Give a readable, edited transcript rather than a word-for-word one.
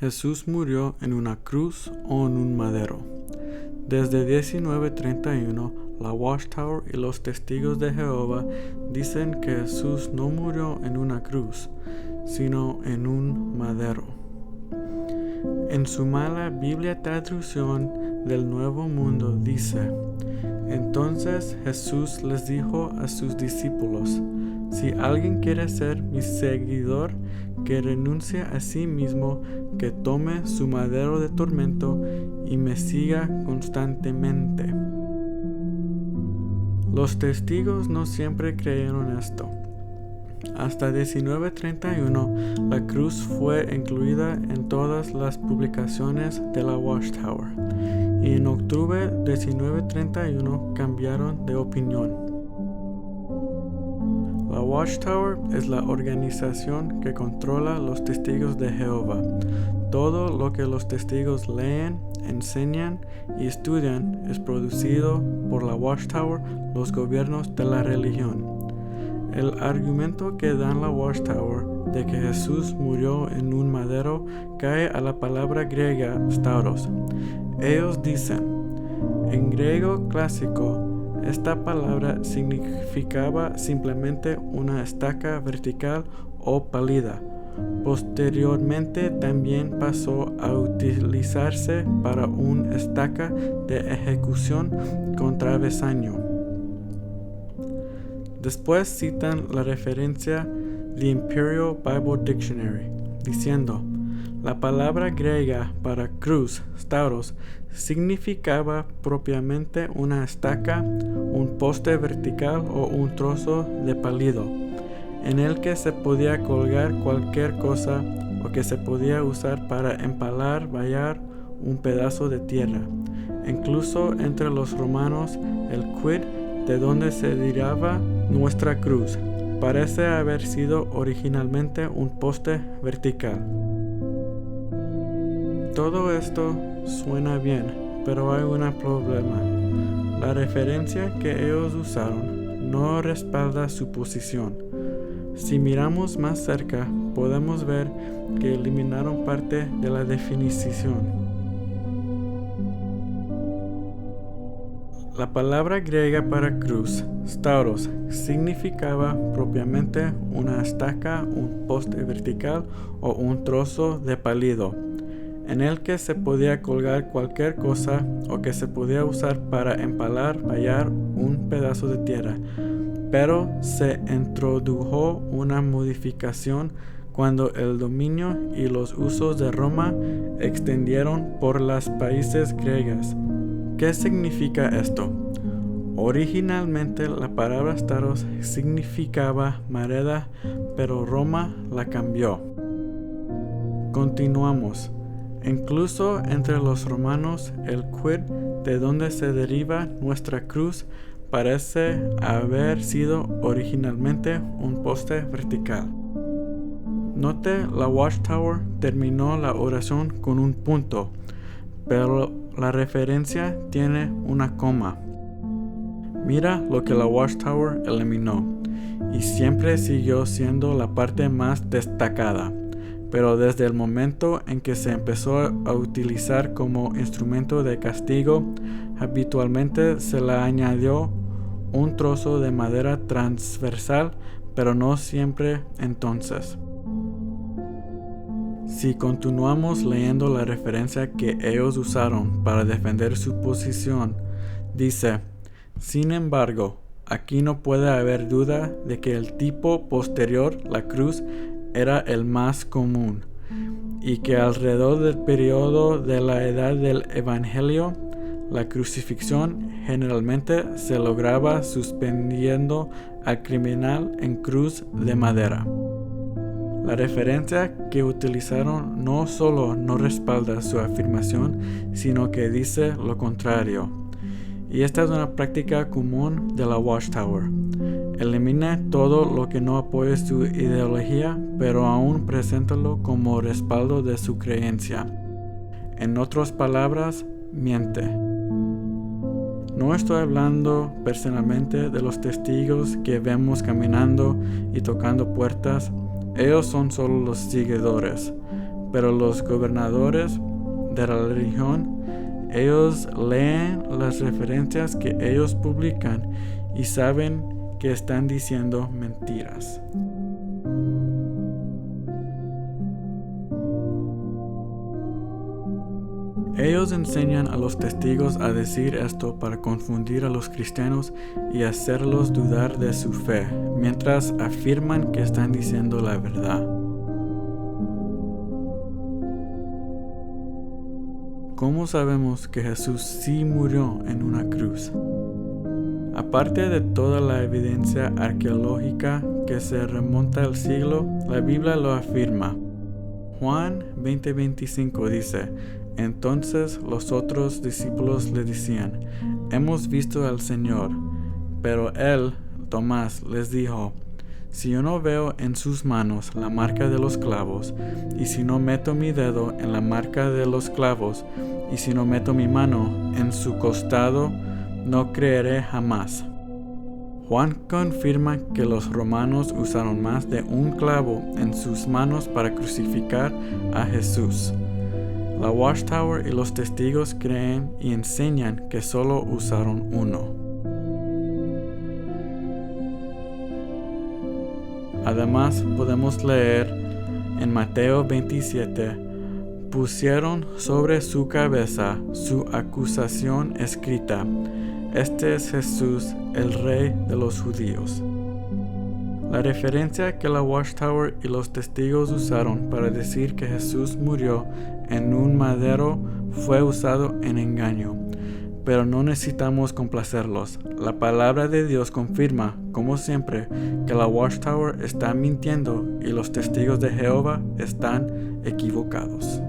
Jesús murió en una cruz o en un madero. Desde 1931, la Watchtower y los Testigos de Jehová dicen que Jesús no murió en una cruz, sino en un madero. En su mala Biblia traducción del Nuevo Mundo dice: entonces Jesús les dijo a sus discípulos: si alguien quiere ser mi seguidor, que renuncie a sí mismo, que tome su madero de tormento y me siga constantemente. Los testigos no siempre creyeron esto. Hasta 1931, la cruz fue incluida en todas las publicaciones de la Watchtower, y en octubre de 1931 cambiaron de opinión. La Watchtower es la organización que controla los Testigos de Jehová. Todo lo que los testigos leen, enseñan y estudian es producido por la Watchtower, los gobiernos de la religión. El argumento que dan la Watchtower de que Jesús murió en un madero cae a la palabra griega stauros. Ellos dicen: en griego clásico, esta palabra significaba simplemente una estaca vertical o pálida. Posteriormente también pasó a utilizarse para una estaca de ejecución con travesaño. Después citan la referencia The Imperial Bible Dictionary, diciendo: la palabra griega para cruz, stauros, significaba propiamente una estaca, un poste vertical o un trozo de pálido, en el que se podía colgar cualquier cosa o que se podía usar para empalar, vallar un pedazo de tierra. Incluso entre los romanos, el quid, de donde se derivaba nuestra cruz, parece haber sido originalmente un poste vertical. Todo esto suena bien, pero hay un problema. La referencia que ellos usaron no respalda su posición. Si miramos más cerca, podemos ver que eliminaron parte de la definición. La palabra griega para cruz, stauros, significaba propiamente una estaca, un poste vertical o un trozo de pálido, en el que se podía colgar cualquier cosa o que se podía usar para empalar, vallar un pedazo de tierra. Pero se introdujo una modificación cuando el dominio y los usos de Roma extendieron por los países griegos. ¿Qué significa esto? Originalmente la palabra stauros significaba moneda, pero Roma la cambió. Continuamos. Incluso entre los romanos, el quid, de donde se deriva nuestra cruz, parece haber sido originalmente un poste vertical. Note, la Watchtower terminó la oración con un punto, pero la referencia tiene una coma. Mira lo que la Watchtower eliminó, y siempre siguió siendo la parte más destacada. Pero desde el momento en que se empezó a utilizar como instrumento de castigo, habitualmente se le añadió un trozo de madera transversal, pero no siempre entonces. Si continuamos leyendo la referencia que ellos usaron para defender su posición, dice: sin embargo, aquí no puede haber duda de que el tipo posterior, la cruz, era el más común, y que alrededor del periodo de la edad del Evangelio, la crucifixión generalmente se lograba suspendiendo al criminal en cruz de madera. La referencia que utilizaron no solo no respalda su afirmación, sino que dice lo contrario. Y esta es una práctica común de la Watchtower. Elimina todo lo que no apoye su ideología, pero aún preséntalo como respaldo de su creencia. En otras palabras, miente. No estoy hablando personalmente de los testigos que vemos caminando y tocando puertas. Ellos son solo los seguidores. Pero los gobernadores de la religión, ellos leen las referencias que ellos publican y saben que están diciendo mentiras. Ellos enseñan a los testigos a decir esto para confundir a los cristianos y hacerlos dudar de su fe, mientras afirman que están diciendo la verdad. ¿Cómo sabemos que Jesús sí murió en una cruz? Aparte de toda la evidencia arqueológica que se remonta al siglo, la Biblia lo afirma. Juan 20:25 dice: Entonces los otros discípulos le decían: Hemos visto al Señor. Pero él, Tomás, les dijo: Si yo no veo en sus manos la marca de los clavos, y si no meto mi dedo en la marca de los clavos, y si no meto mi mano en su costado, no creeré jamás. Juan confirma que los romanos usaron más de un clavo en sus manos para crucificar a Jesús. La Watchtower y los testigos creen y enseñan que solo usaron uno. Además, podemos leer en Mateo 27, pusieron sobre su cabeza su acusación escrita: Este es Jesús, el Rey de los judíos. La referencia que la Watchtower y los testigos usaron para decir que Jesús murió en un madero fue usado en engaño, pero no necesitamos complacerlos. La palabra de Dios confirma, como siempre, que la Watchtower está mintiendo y los testigos de Jehová están equivocados.